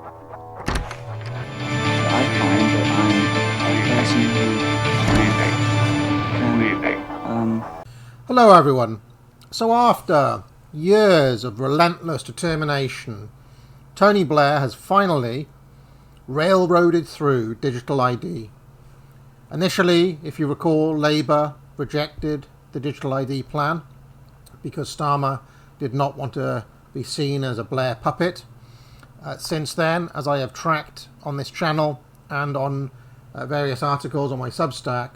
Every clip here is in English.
I find that I'm a person who Hello everyone. So after years of relentless determination, Tony Blair has finally railroaded through digital ID. Initially, if you recall, Labour rejected the digital ID plan because Starmer did not want to be seen as a Blair puppet. Since then, as I have tracked on this channel and on various articles on my Substack,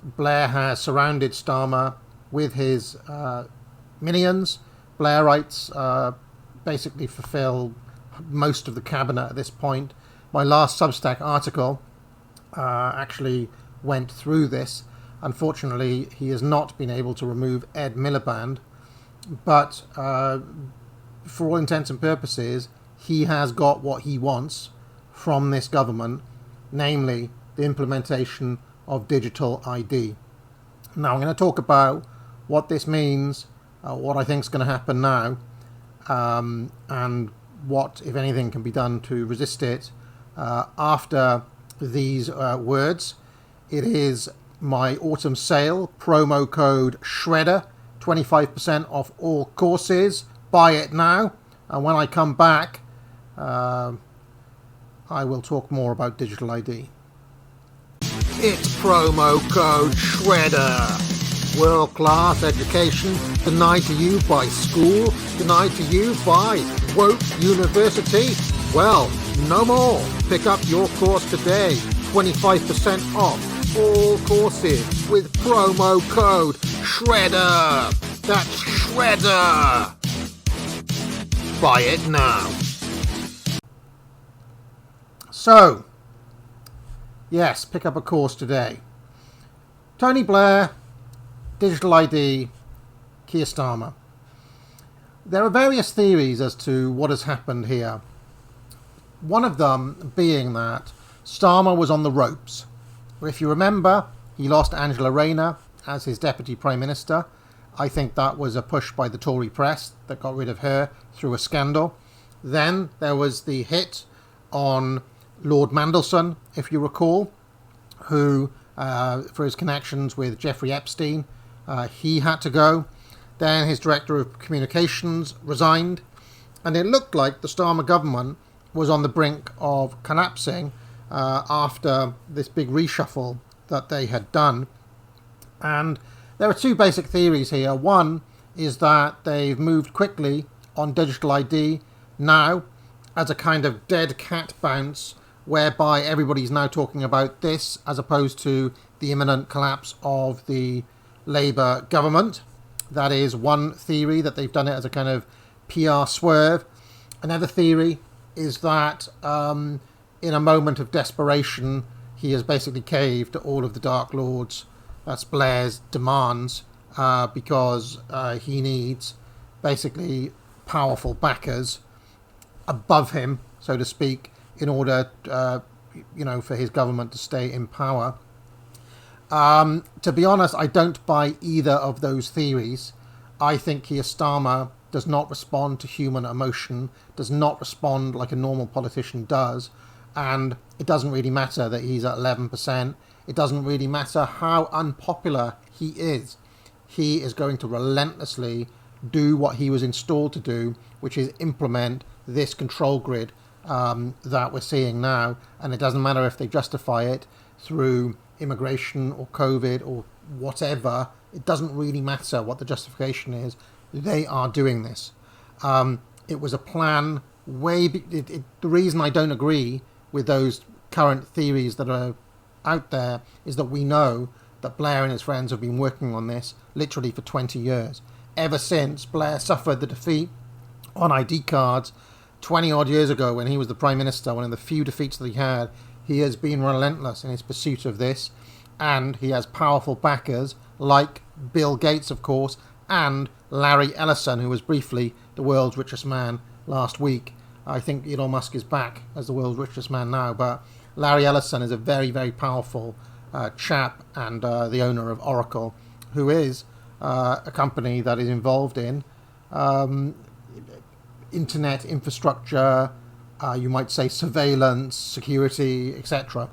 Blair has surrounded Starmer with his minions. Blairites basically fulfill most of the cabinet at this point. My last Substack article actually went through this. Unfortunately, he has not been able to remove Ed Miliband, but for all intents and purposes, he has got what he wants from this government, namely the implementation of digital ID. Now I'm going to talk about what this means, what I think is going to happen now, and what, if anything, can be done to resist it after these words. It is my autumn sale, promo code SHREDDER, 25% off all courses. Buy it now, and when I come back, I will talk more about digital ID. It's promo code SHREDDER. World-class education denied to you by school, denied to you by woke university. Well, no more. Pick up your course today. 25% off all courses with promo code SHREDDER. That's SHREDDER. Buy it now. So, yes, pick up a course today. Tony Blair, digital ID, Keir Starmer. There are various theories as to what has happened here. One of them being that Starmer was on the ropes. If you remember, he lost Angela Rayner as his deputy prime minister. I think that was a push by the Tory press that got rid of her through a scandal. Then there was the hit on Lord Mandelson, if you recall, who, for his connections with Jeffrey Epstein, he had to go. Then his director of communications resigned, and it looked like the Starmer government was on the brink of collapsing after this big reshuffle that they had done. And there are two basic theories here. One is that they've moved quickly on digital ID now as a kind of dead cat bounce, whereby everybody's now talking about this as opposed to the imminent collapse of the Labour government. That is one theory, that they've done it as a kind of PR swerve. Another theory is that in a moment of desperation, he has basically caved to all of the Dark Lords, that's Blair's demands, because he needs basically powerful backers above him, so to speak, in order, for his government to stay in power. To be honest, I don't buy either of those theories. I think Keir Starmer does not respond to human emotion, does not respond like a normal politician does, and it doesn't really matter that he's at 11%. It doesn't really matter how unpopular he is. He is going to relentlessly do what he was installed to do, which is implement this control grid that we're seeing now. And it doesn't matter if they justify it through immigration or COVID or whatever. It doesn't really matter what the justification is. They are doing this. It was a plan the reason I don't agree with those current theories that are out there is that we know that Blair and his friends have been working on this literally for 20 years. Ever since Blair suffered the defeat on ID cards 20 odd years ago when he was the Prime Minister, one of the few defeats that he had, he has been relentless in his pursuit of this, and he has powerful backers like Bill Gates, of course, and Larry Ellison, who was briefly the world's richest man last week. I think Elon Musk is back as the world's richest man now, but Larry Ellison is a very, very powerful chap, and the owner of Oracle, who is a company that is involved in internet infrastructure, you might say surveillance, security, etc.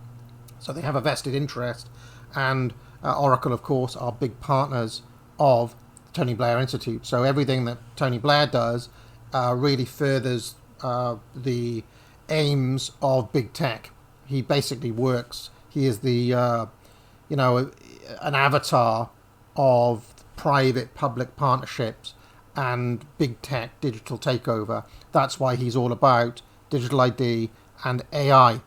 So they have a vested interest, and Oracle, of course, are big partners of the Tony Blair Institute. So everything that Tony Blair does really furthers the aims of big tech. He basically works. He is the an avatar of private-public partnerships and big tech digital takeover. That's why he's all about digital ID and AI.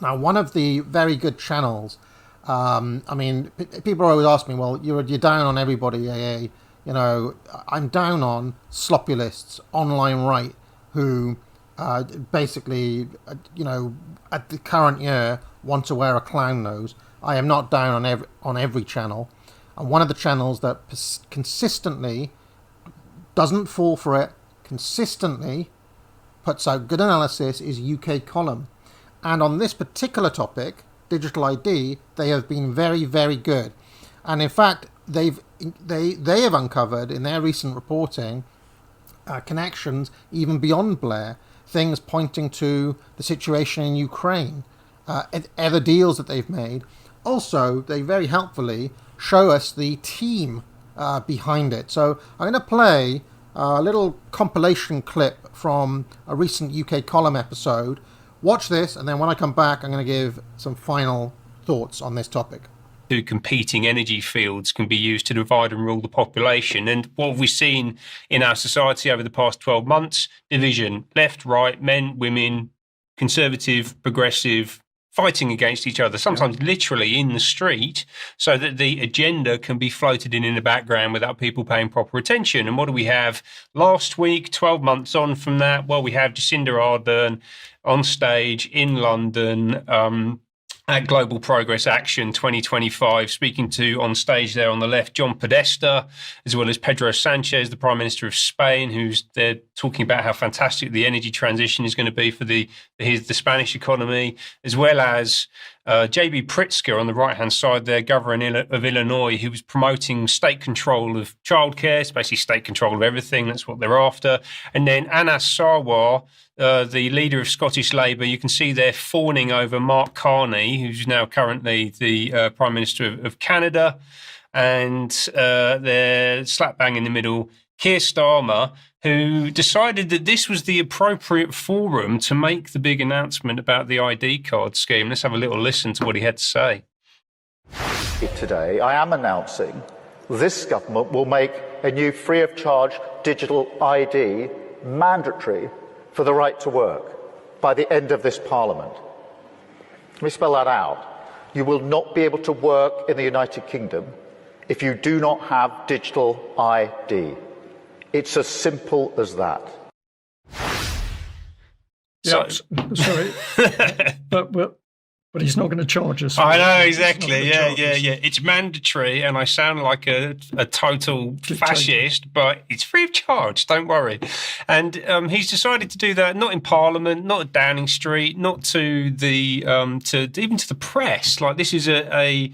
Now, one of the very good channels, people always ask me, well, you're down on everybody, AA. I'm down on sloppy-lists, online right, who basically, at the current year, want to wear a clown nose. I am not down on every channel. And one of the channels that consistently doesn't fall for it, consistently puts out good analysis is UK Column. And on this particular topic, digital ID, they have been very, very good. And in fact, they have uncovered in their recent reporting connections even beyond Blair, things pointing to the situation in Ukraine, other deals that they've made. Also, they very helpfully show us the team behind it. So I'm going to play a little compilation clip from a recent UK Column episode. Watch this, and then when I come back, I'm going to give some final thoughts on this topic. Two competing energy fields can be used to divide and rule the population. And what have we seen in our society over the past 12 months? Division, left, right, men, women, conservative, progressive, fighting against each other, sometimes literally in the street, so that the agenda can be floated in the background without people paying proper attention. And what do we have last week, 12 months on from that? Well, we have Jacinda Ardern on stage in London at Global Progress Action 2025, speaking to, on stage there on the left, John Podesta, as well as Pedro Sanchez, the Prime Minister of Spain, they're talking about how fantastic the energy transition is going to be for the Spanish economy, as well as J.B. Pritzker on the right-hand side there, Governor of Illinois, who was promoting state control of childcare. It's basically state control of everything. That's what they're after. And then Anas Sarwar, the leader of Scottish Labour, you can see they're fawning over Mark Carney, who's now currently the Prime Minister of Canada. And they're slap bang in the middle, Keir Starmer, who decided that this was the appropriate forum to make the big announcement about the ID card scheme. Let's have a little listen to what he had to say. Today, I am announcing this government will make a new free-of-charge digital ID mandatory for the right to work by the end of this Parliament. Let me spell that out. You will not be able to work in the United Kingdom if you do not have digital ID. It's as simple as that. Yeah, sorry, but he's not going to charge us. I know, exactly. Yeah. It's mandatory, and I sound like a total fascist, but it's free of charge. Don't worry. And he's decided to do that not in Parliament, not at Downing Street, not to the even to the press. Like, this is a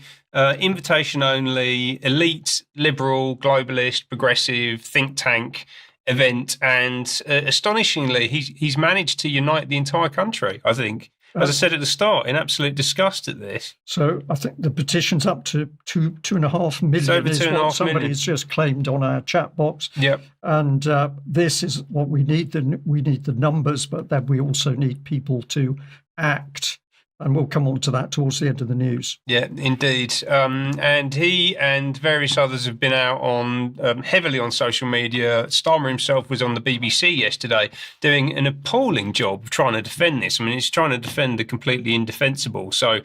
invitation only, elite, liberal, globalist, progressive think tank event, and astonishingly, he's managed to unite the entire country, I think. As I said at the start, in absolute disgust at this. So I think the petition's up to 2.5 million. Is what somebody's just claimed on our chat box. Yep. And this is what we need. We need the numbers, but then we also need people to act. And we'll come on to that towards the end of the news. Yeah, indeed. And he and various others have been out on heavily on social media. Starmer himself was on the BBC yesterday doing an appalling job of trying to defend this. I mean, he's trying to defend the completely indefensible. So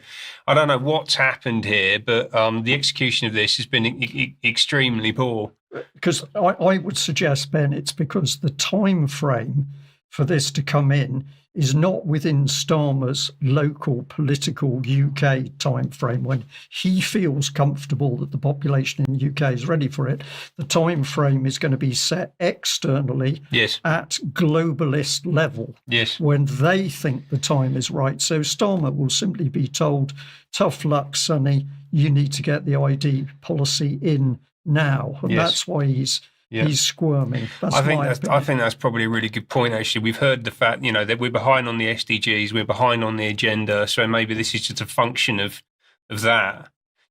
I don't know what's happened here, but the execution of this has been extremely poor. Because I would suggest, Ben, it's because the time frame for this to come in is not within Starmer's local political UK time frame when he feels comfortable that the population in the UK is ready for it. The time frame is going to be set externally at globalist level when they think the time is right. So Starmer will simply be told, tough luck, Sonny, you need to get the ID policy in now. And that's why he's he's squirming. That's I think my that's opinion. I think that's probably a really good point. Actually, we've heard the fact that we're behind on the SDGs, we're behind on the agenda, so maybe this is just a function of that.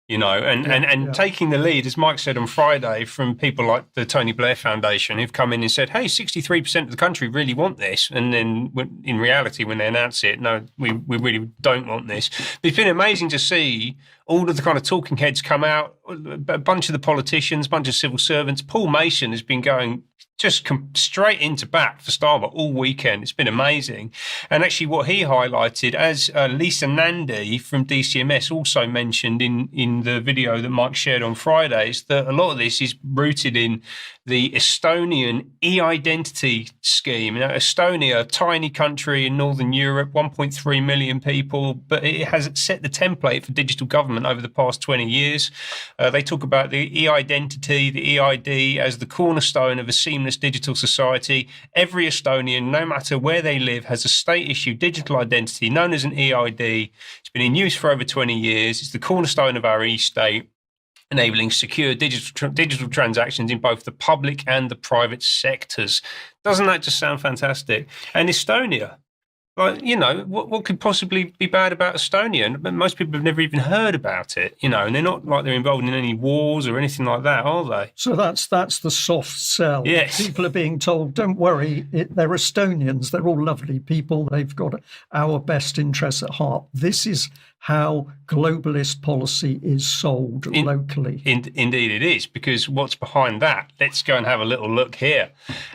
And taking the lead, as Mike said on Friday, from people like the Tony Blair Foundation, who've come in and said, hey, 63% of the country really want this. And then in reality, when they announce it, no, we really don't want this. But it's been amazing to see all of the kind of talking heads come out, a bunch of the politicians, a bunch of civil servants. Paul Mason has been going just straight into bat for Starmer all weekend. It's been amazing. And actually what he highlighted, as Lisa Nandy from DCMS also mentioned in the video that Mike shared on Friday, is that a lot of this is rooted in the Estonian e-identity scheme. Estonia, a tiny country in Northern Europe, 1.3 million people, but it has set the template for digital government over the past 20 years. They talk about the e-identity, the EID, as the cornerstone of a seamless digital society. Every Estonian, no matter where they live, has a state-issued digital identity known as an EID. It's been in use for over 20 years. It's the cornerstone of our e-state, enabling secure digital transactions in both the public and the private sectors. Doesn't that just sound fantastic? And Estonia, what could possibly be bad about Estonia? And most people have never even heard about it, and they're not like they're involved in any wars or anything like that, are they? So that's the soft sell. Yes. People are being told, don't worry, they're Estonians, they're all lovely people, they've got our best interests at heart. This is how globalist policy is sold locally. Indeed it is, because what's behind that? Let's go and have a little look here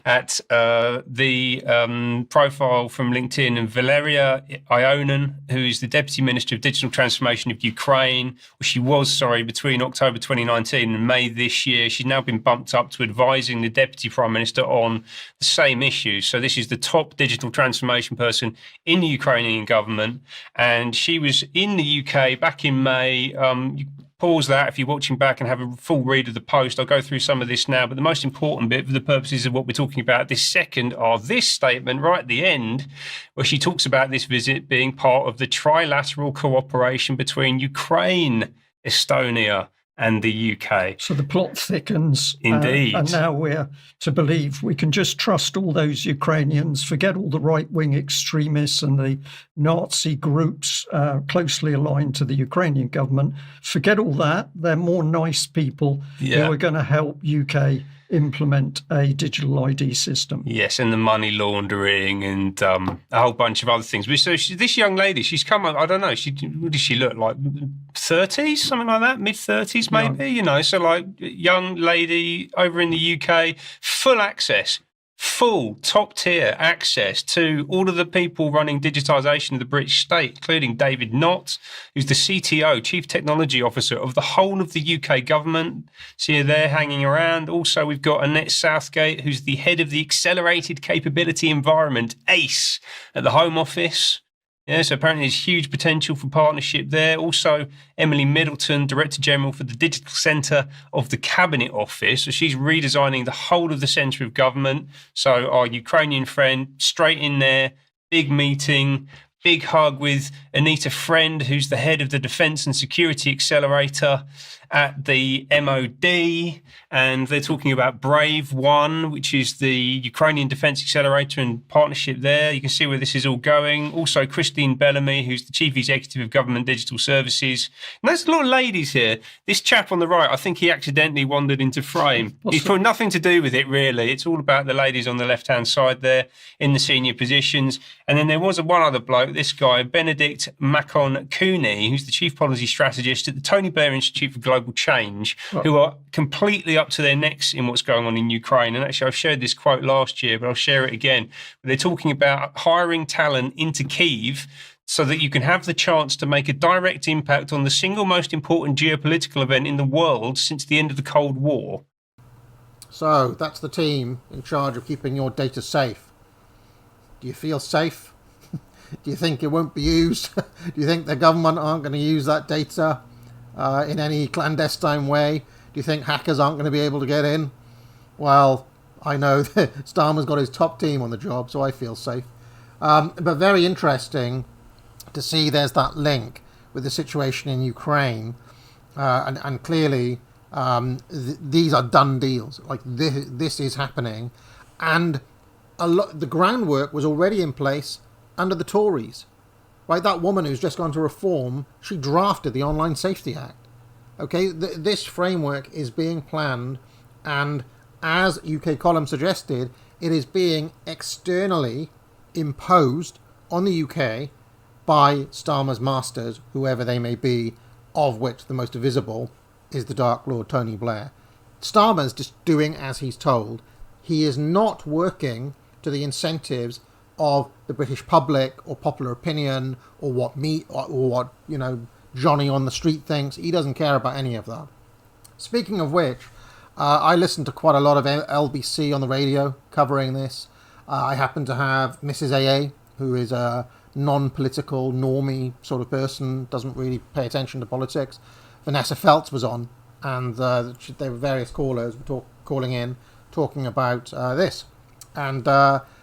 at the profile from LinkedIn of Valeria Ionen, who is the Deputy Minister of Digital Transformation of Ukraine. She was, between October 2019 and May this year. She's now been bumped up to advising the Deputy Prime Minister on the same issues. So this is the top digital transformation person in the Ukrainian government. And she was in the UK back in May. You pause that if you're watching back and have a full read of the post. I'll go through some of this now, but the most important bit for the purposes of what we're talking about this second are this statement right at the end, where she talks about this visit being part of the trilateral cooperation between Ukraine, Estonia, and the UK. So the plot thickens. Indeed. And now we're to believe we can just trust all those Ukrainians, forget all the right-wing extremists and the Nazi groups closely aligned to the Ukrainian government. Forget all that. They're more nice people who are going to help UK implement a digital ID system. Yes, and the money laundering and a whole bunch of other things. So this young lady, she's come up, I don't know, what does she look like? 30s, something like that? Mid-30s maybe? So like young lady over in the UK, full access, full top-tier access to all of the people running digitisation of the British state, including David Knott, who's the CTO, Chief Technology Officer of the whole of the UK government. See her there hanging around. Also, we've got Annette Southgate, who's the head of the Accelerated Capability Environment, ACE, at the Home Office. Yeah, so apparently there's huge potential for partnership there. Also, Emily Middleton, Director General for the Digital Centre of the Cabinet Office. So she's redesigning the whole of the centre of government. So our Ukrainian friend, straight in there, big meeting, big hug with Anita Friend, who's the head of the Defence and Security Accelerator at the MOD. And they're talking about Brave One, which is the Ukrainian Defence Accelerator and partnership there. You can see where this is all going. Also, Christine Bellamy, who's the Chief Executive of Government Digital Services. And there's a lot of ladies here. This chap on the right, I think he accidentally wandered into frame. He's got nothing to do with it, really. It's all about the ladies on the left-hand side there in the senior positions. And then there was one other bloke, this guy, Benedict Macon Cooney, who's the Chief Policy Strategist at the Tony Blair Institute for Global Change, who are completely up to their necks in what's going on in Ukraine. And actually, I've shared this quote last year, but I'll share it again. They're talking about hiring talent into Kyiv so that you can have the chance to make a direct impact on the single most important geopolitical event in the world since the end of the Cold War. So that's the team in charge of keeping your data safe. Do you feel safe? Do you think it won't be used? Do you think the government aren't going to use that data in any clandestine way? Do you think hackers aren't going to be able to get in? Well, I know that Starmer's got his top team on the job, so I feel safe. But very interesting to see there's that link with the situation in Ukraine. And clearly These are done deals. Like this is happening, and the groundwork was already in place under the Tories. Right, that woman who's just gone to reform, she drafted the Online Safety Act. Okay, this framework is being planned, and as UK Column suggested, it is being externally imposed on the UK by Starmer's masters, whoever they may be, of which the most visible is the Dark Lord Tony Blair. Starmer's just doing as he's told. He is not working to the incentives of the British public or popular opinion or what Johnny on the street thinks. He doesn't care about any of that. Speaking of which, I listen to quite a lot of LBC on the radio covering this. I happen to have Mrs. AA, who is a non-political, normie sort of person, doesn't really pay attention to politics. Vanessa Feltz was on, and there were various callers calling in, talking about this. And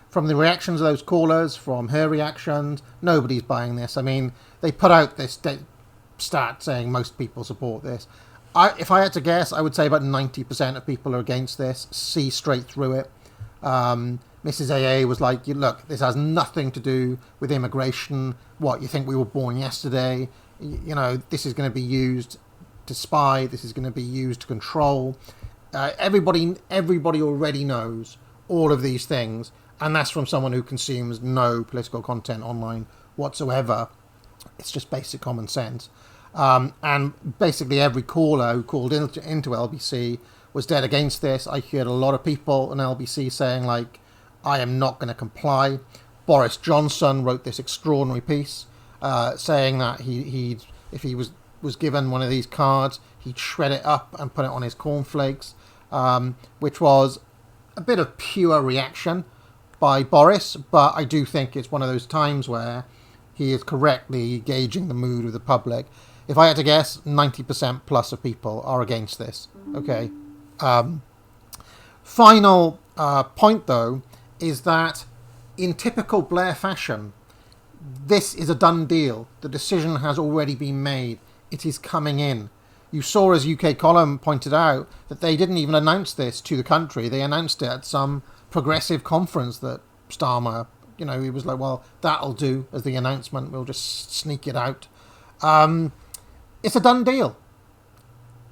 from the reactions of those callers, from her reactions, nobody's buying this. I mean, they put out this stat saying most people support this. If I had to guess, I would say about 90% of people are against this, see straight through it. Mrs. AA was like, look, this has nothing to do with immigration. What, you think we were born yesterday? This is going to be used to spy. This is going to be used to control. Everybody already knows all of these things, and that's from someone who consumes no political content online whatsoever. It's just basic common sense. And basically every caller who called into LBC was dead against this. I heard a lot of people on LBC saying, like, I am not going to comply. Boris Johnson wrote this extraordinary piece saying that if he was given one of these cards, he'd shred it up and put it on his cornflakes, which was a bit of pure reaction by Boris, but I do think it's one of those times where he is correctly gauging the mood of the public. If I had to guess, 90% plus of people are against this. Okay. Final point, though, is that in typical Blair fashion, this is a done deal. The decision has already been made. It is coming in. You saw, as UK Column pointed out, that they didn't even announce this to the country. They announced it at some progressive conference that Starmer, he was like, well, that'll do as the announcement. We'll just sneak it out. It's a done deal.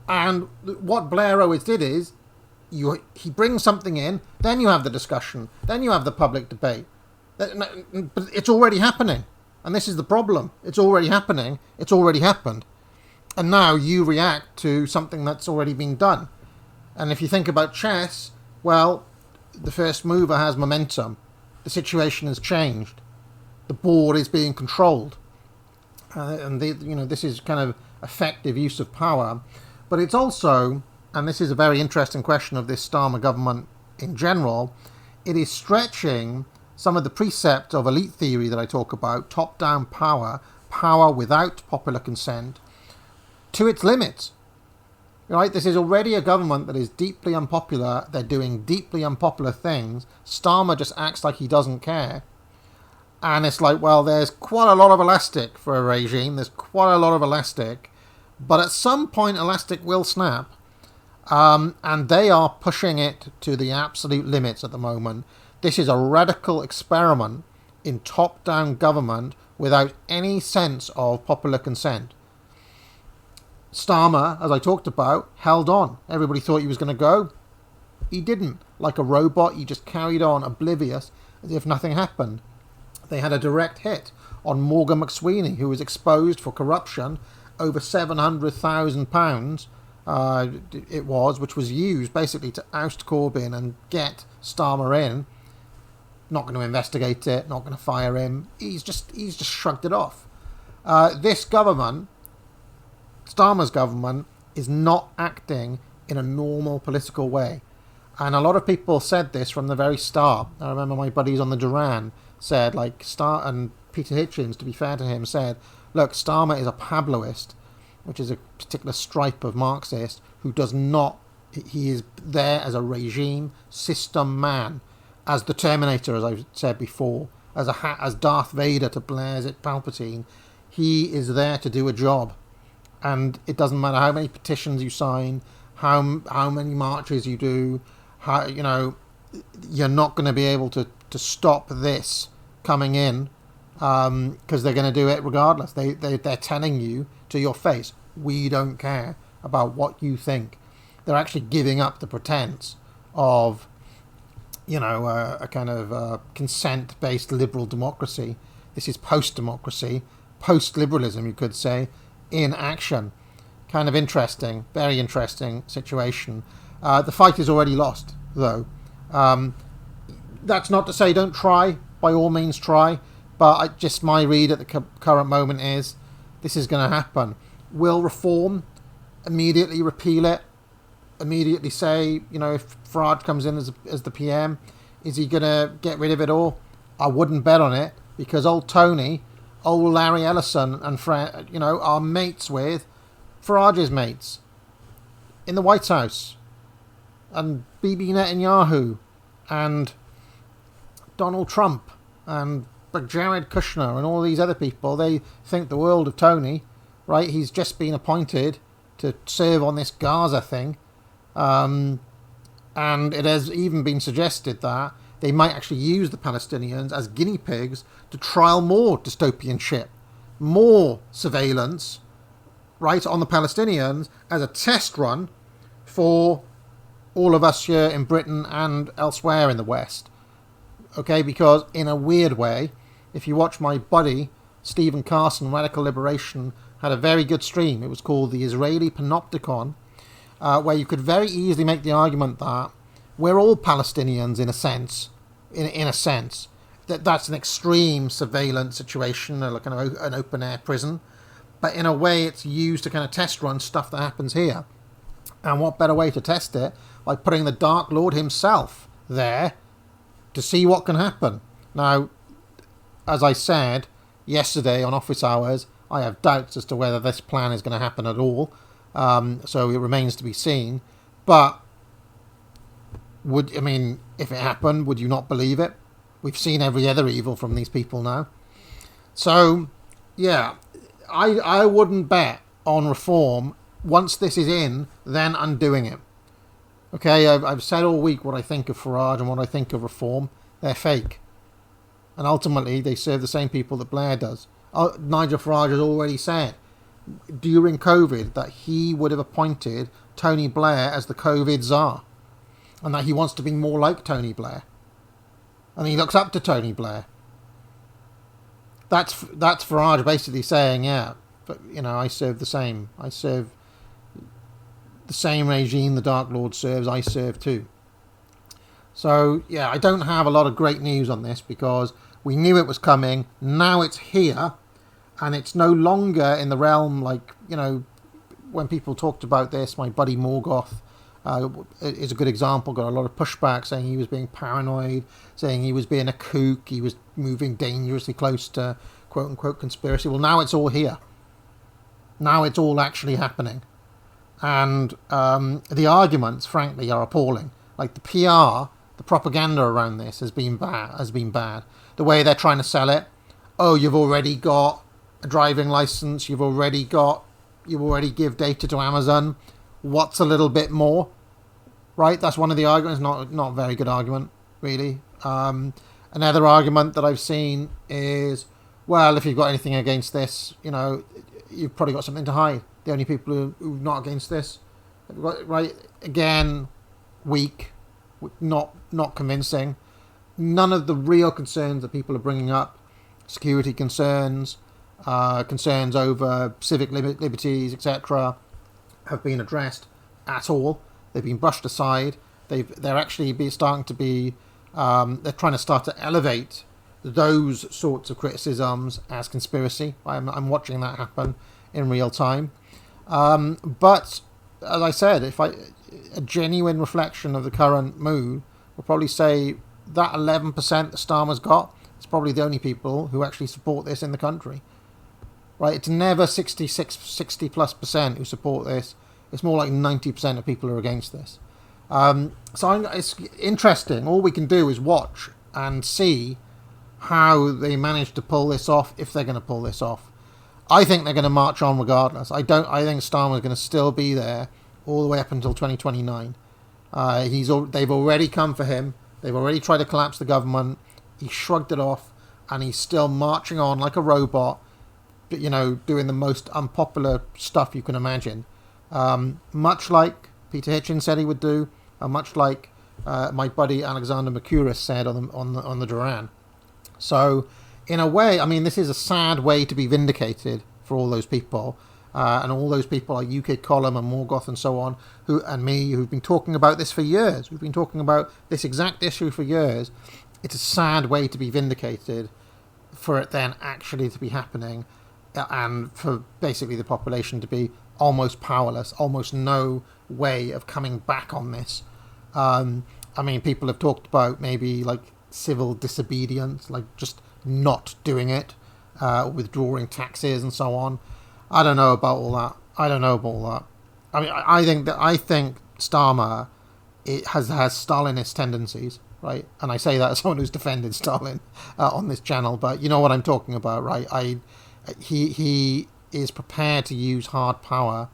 And what Blair always did is, he brings something in, then you have the discussion, then you have the public debate. But it's already happening. And this is the problem. It's already happening. It's already happened. And now you react to something that's already been done. And if you think about chess, well, the first mover has momentum. The situation has changed. The board is being controlled. And this is kind of effective use of power. But it's also, and this is a very interesting question of this Starmer government in general, it is stretching some of the precepts of elite theory that I talk about, top-down power, power without popular consent, to its limits. Right? This is already a government that is deeply unpopular. They're doing deeply unpopular things. Starmer just acts like he doesn't care. And it's like, well, there's quite a lot of elastic for a regime. There's quite a lot of elastic. But at some point, elastic will snap. And they are pushing it to the absolute limits at the moment. This is a radical experiment in top-down government without any sense of popular consent. Starmer, as I talked about, held on. Everybody thought he was going to go. He didn't. Like a robot, he just carried on, oblivious, as if nothing happened. They had a direct hit on Morgan McSweeney, who was exposed for corruption, over £700,000 it was, which was used basically to oust Corbyn and get Starmer in. Not going to investigate it, not going to fire him. He's just shrugged it off. This government, Starmer's government, is not acting in a normal political way. And a lot of people said this from the very start. I remember my buddies on the Duran said, and Peter Hitchens, to be fair to him, said, look, Starmer is a Pabloist, which is a particular stripe of Marxist, who does not, he is there as a regime system man, as the Terminator, as I've said before, as Darth Vader to Blair's Palpatine. He is there to do a job. And it doesn't matter how many petitions you sign, how many marches you do, how, you know, you're not going to be able to stop this coming in, because they're going to do it regardless. They're telling you to your face, we don't care about what you think. They're actually giving up the pretense of, you know, a kind of consent-based liberal democracy. This is post-democracy, post-liberalism, you could say, in action. Kind of interesting, very interesting situation. The fight is already lost, though. That's not to say don't try. By all means, try. But just my read at the current moment is this is going to happen. Will Reform immediately repeal it? Immediately say, you know, if Farage comes in as the PM, is he going to get rid of it all? I wouldn't bet on it, because old Tony, old Larry Ellison and you know, are mates with Farage's mates in the White House, and Bibi Netanyahu and Donald Trump and Jared Kushner and all these other people. They think the world of Tony, right? He's just been appointed to serve on this Gaza thing. And it has even been suggested that they might actually use the Palestinians as guinea pigs to trial more dystopian shit, more surveillance, right, on the Palestinians as a test run for all of us here in Britain and elsewhere in the West. Okay, because in a weird way, if you watch my buddy Stephen Carson, Radical Liberation, had a very good stream. It was called the Israeli Panopticon, where you could very easily make the argument that we're all Palestinians in a sense, in a sense. That's an extreme surveillance situation, like an open-air prison. But in a way, it's used to kind of test run stuff that happens here. And what better way to test it by putting the Dark Lord himself there to see what can happen. Now, as I said yesterday on Office Hours, I have doubts as to whether this plan is going to happen at all. So it remains to be seen. But if it happened, would you not believe it? We've seen every other evil from these people now. So, yeah, I wouldn't bet on Reform. Once this is in, then undoing it. Okay, I've said all week what I think of Farage and what I think of Reform. They're fake. And ultimately, they serve the same people that Blair does. Nigel Farage has already said during COVID that he would have appointed Tony Blair as the COVID czar. And that he wants to be more like Tony Blair. And he looks up to Tony Blair. That's Farage basically saying, yeah, but, you know, I serve the same. I serve the same regime the Dark Lord serves, I serve too. So, yeah, I don't have a lot of great news on this because we knew it was coming. Now it's here, and it's no longer in the realm, like, you know, when people talked about this, my buddy Morgoth is a good example, got a lot of pushback saying he was being paranoid, saying he was being a kook, he was moving dangerously close to quote-unquote conspiracy. Well, now it's all here. Now it's all actually happening. And the arguments, frankly, are appalling. Like the PR, the propaganda around this has been bad. The way they're trying to sell it. Oh, you've already got a driving license. You already give data to Amazon. What's a little bit more? Right? That's one of the arguments. Not a very good argument, really. Another argument that I've seen is, well, if you've got anything against this, you know, you've probably got something to hide. The only people who are not against this, right? Again, weak, not convincing. None of the real concerns that people are bringing up, security concerns, concerns over civic liberties, etc., have been addressed at all. They've been brushed aside. They're actually starting to be. They're trying to start to elevate those sorts of criticisms as conspiracy. I'm watching that happen in real time. But as I said, a genuine reflection of the current mood will probably say that 11% that Starmer's got is probably the only people who actually support this in the country. Right? It's never 60 plus % who support this. It's more like 90% of people are against this. It's interesting. All we can do is watch and see how they manage to pull this off, if they're going to pull this off. I think they're going to march on regardless. I think Starmer's going to still be there all the way up until 2029. They've already come for him. They've already tried to collapse the government. He shrugged it off, and he's still marching on like a robot, you know, doing the most unpopular stuff you can imagine. Much like Peter Hitchens said he would do, and much like my buddy Alexander Mercouris said on the Duran. So, in a way, I mean, this is a sad way to be vindicated for all those people. And all those people like UK Column and Morgoth and so on, who've been talking about this for years. We've been talking about this exact issue for years. It's a sad way to be vindicated for it then actually to be happening, and for basically the population to be almost powerless, almost no way of coming back on this. I mean, people have talked about maybe like civil disobedience, like just not doing it, withdrawing taxes and so on. I don't know about all that. I mean, I think Starmer has Stalinist tendencies, right? And I say that as someone who's defended Stalin on this channel, but you know what I'm talking about, right? He is prepared to use hard power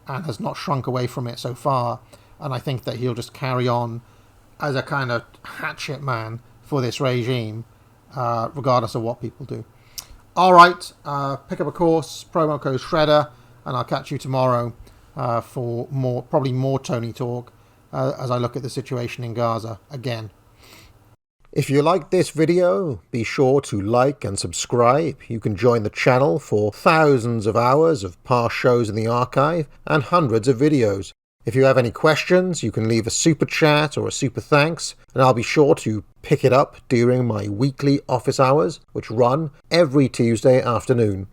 and has not shrunk away from it so far. And I think that he'll just carry on as a kind of hatchet man for this regime, regardless of what people do. All right, pick up a course, promo code Shredder, and I'll catch you tomorrow for probably more Tony talk as I look at the situation in Gaza again. If you liked this video, be sure to like and subscribe. You can join the channel for thousands of hours of past shows in the archive and hundreds of videos. If you have any questions, you can leave a super chat or a super thanks, and I'll be sure to pick it up during my weekly office hours, which run every Tuesday afternoon.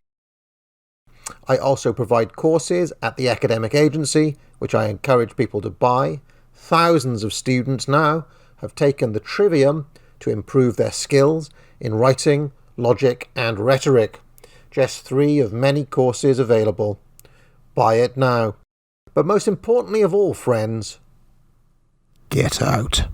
I also provide courses at the academic agency, which I encourage people to buy. Thousands of students now have taken the Trivium to improve their skills in writing, logic, and rhetoric. Just 3 of many courses available. Buy it now. But most importantly of all, friends, get out.